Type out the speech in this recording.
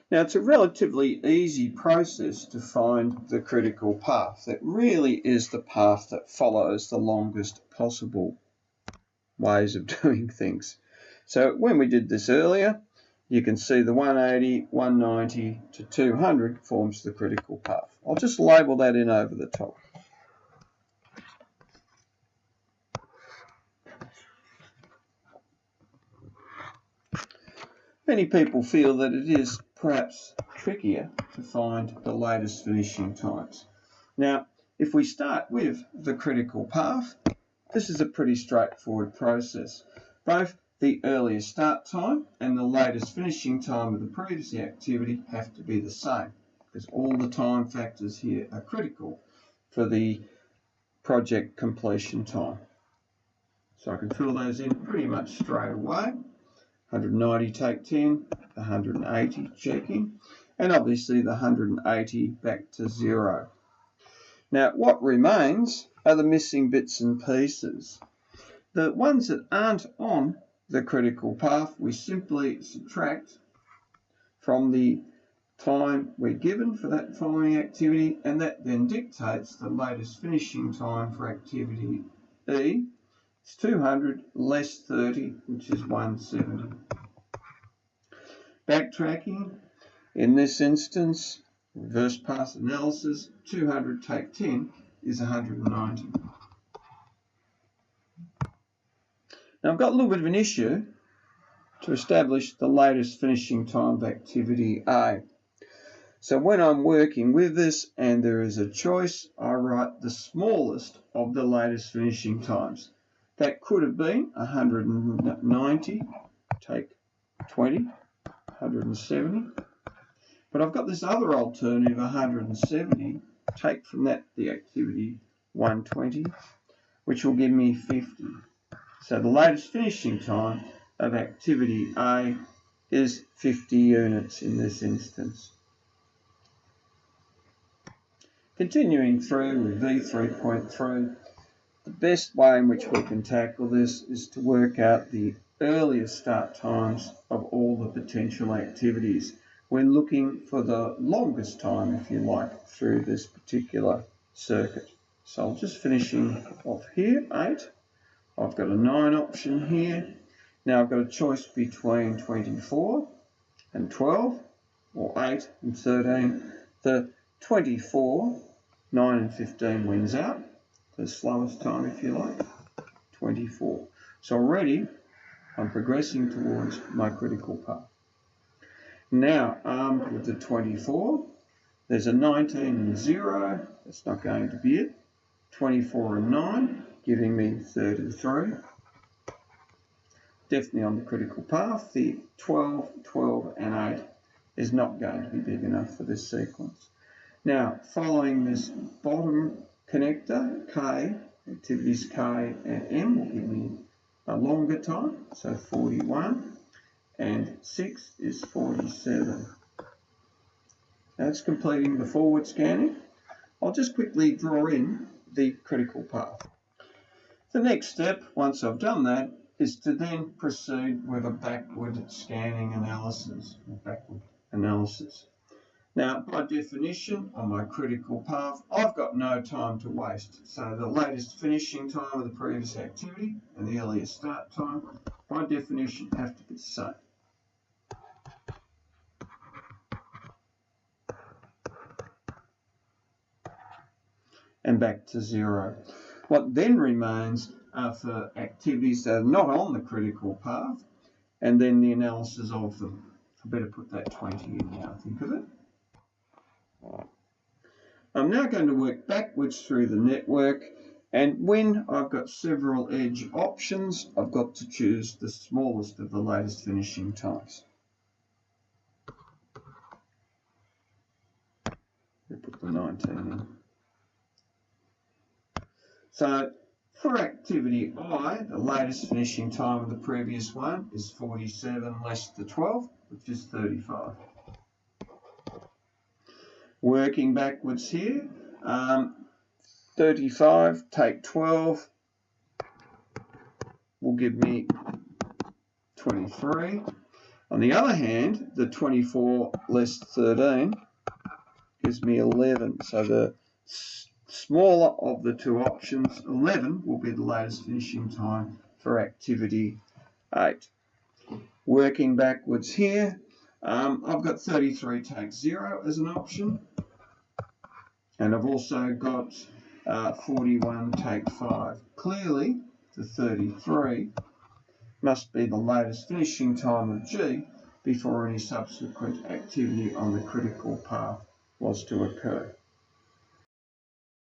Now, it's a relatively easy process to find the critical path. That really is the path that follows the longest possible ways of doing things. So when we did this earlier, you can see the 180, 190 to 200 forms the critical path. I'll just label that in over the top. Many people feel that it is perhaps trickier to find the latest finishing times. Now, if we start with the critical path, this is a pretty straightforward process. Both the earliest start time and the latest finishing time of the previous activity have to be the same, because all the time factors here are critical for the project completion time. So I can fill those in pretty much straight away. 190 take 10, 180 checking, and obviously the 180 back to 0. Now what remains are the missing bits and pieces. The ones that aren't on the critical path we simply subtract from the time we're given for that following activity, and that then dictates the latest finishing time for activity E. It's 200 less 30, which is 170. Backtracking, in this instance, reverse path analysis, 200 take 10 is 190. Now I've got a little bit of an issue to establish the latest finishing time of activity A. So when I'm working with this and there is a choice, I write the smallest of the latest finishing times. That could have been 190, take 20, 170. But I've got this other alternative, 170, take from that the activity 120, which will give me 50. So the latest finishing time of activity A is 50 units in this instance. Continuing through with V3.3, the best way in which we can tackle this is to work out the earliest start times of all the potential activities. We're looking for the longest time, if you like, through this particular circuit. So I'm just finishing off here, 8. I've got a 9 option here. Now I've got a choice between 24 and 12, or 8 and 13. The 24, 9 and 15 wins out. The slowest time, if you like, 24. So already I'm progressing towards my critical path. Now, armed with the 24, there's a 19 and 0. That's not going to be it. 24 and 9, giving me 33. Definitely on the critical path. The 12, 12 and 8 is not going to be big enough for this sequence. Now, following this bottom connector, K, activities K and M will give me a longer time, so 41, and 6 is 47. That's completing the forward scanning. I'll just quickly draw in the critical path. The next step, once I've done that, is to then proceed with a backward scanning analysis, Now, by definition, on my critical path, I've got no time to waste. So the latest finishing time of the previous activity and the earliest start time, by definition, have to be the same. And back to 0. What then remains are for activities that are not on the critical path, and then the analysis of them. I better put that 20 in now, think of it. I'm now going to work backwards through the network, and when I've got several edge options, I've got to choose the smallest of the latest finishing times. We put the 19 in. So for activity I, the latest finishing time of the previous one is 47 less the 12, which is 35. Working backwards here, 35 take 12 will give me 23. On the other hand, the 24 less 13 gives me 11. So the smaller of the two options, 11, will be the latest finishing time for activity 8. Working backwards here, I've got 33 take 0 as an option. And I've also got 41 take 5. Clearly, the 33 must be the latest finishing time of G before any subsequent activity on the critical path was to occur.